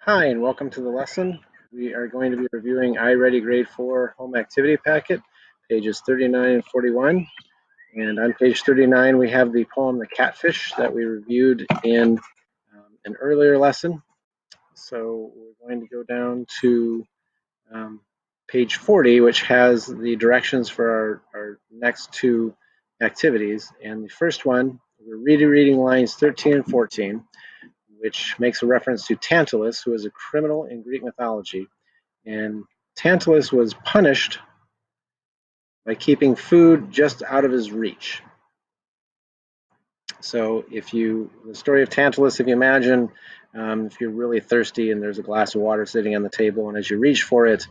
Hi, and welcome to the lesson. We are going to be reviewing iReady Grade 4 Home Activity Packet, pages 39 and 41. And on page 39, we have the poem The Catfish that we reviewed in an earlier lesson. So we're going to go down to page 40, which has the directions for our next two activities. And the first one, we're reading lines 13 and 14, which makes a reference to Tantalus, who is a criminal in Greek mythology. And Tantalus was punished by keeping food just out of his reach. So the story of Tantalus, if you imagine, if you're really thirsty and there's a glass of water sitting on the table, and as you reach for it,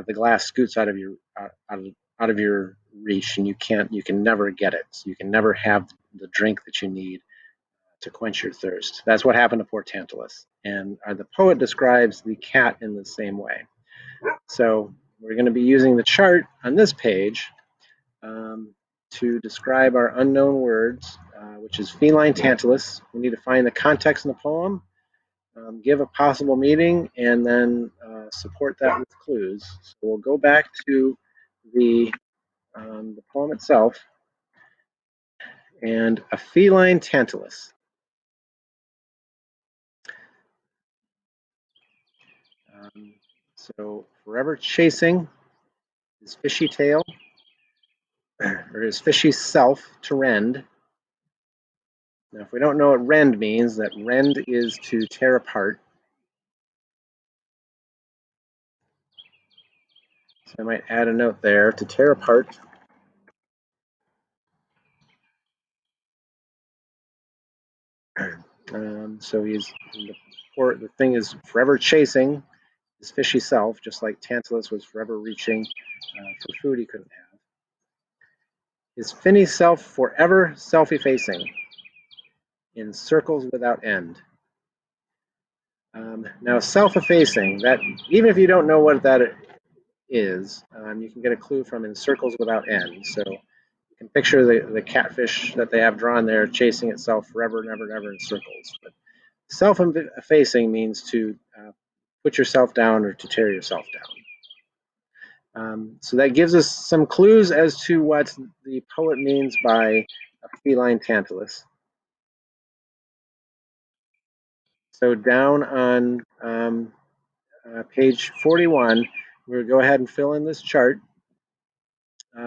the glass scoots out of your reach, and you can never get it. So you can never have the drink that you need to quench your thirst. That's what happened to poor Tantalus. And the poet describes the cat in the same way. So we're going to be using the chart on this page to describe our unknown words, which is feline Tantalus. We need to find the context in the poem, give a possible meaning, and then support that with clues. So we'll go back to the poem itself. And a feline Tantalus. So forever chasing his fishy tail, or his fishy self to rend. Now, if we don't know what rend means, that rend is to tear apart. So I might add a note there, to tear apart. So the thing is forever chasing his fishy self, just like Tantalus was forever reaching for food he couldn't have. His finny self forever self-effacing in circles without end. Now, self-effacing, that even if you don't know what that is, you can get a clue from in circles without end. So you can picture the catfish that they have drawn there chasing itself forever and ever and ever in circles. But self-effacing means to put yourself down or to tear yourself down. So that gives us some clues as to what the poet means by a feline Tantalus. So down on page 41, we'll go ahead and fill in this chart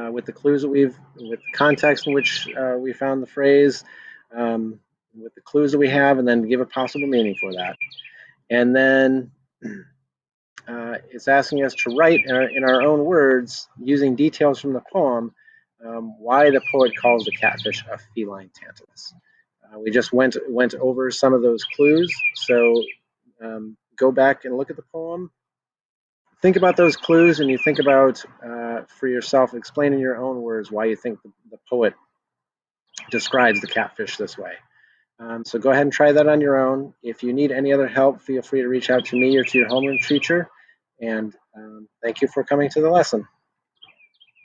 with the clues that with the context in which we found the phrase, with the clues that we have, and then give a possible meaning for that. And then it's asking us to write in our own words, using details from the poem, why the poet calls the catfish a feline Tantalus. We just went over some of those clues, so go back and look at the poem. Think about those clues, and you think about, for yourself, explain in your own words why you think the poet describes the catfish this way. So go ahead and try that on your own. If you need any other help, feel free to reach out to me or to your homeroom teacher. And thank you for coming to the lesson.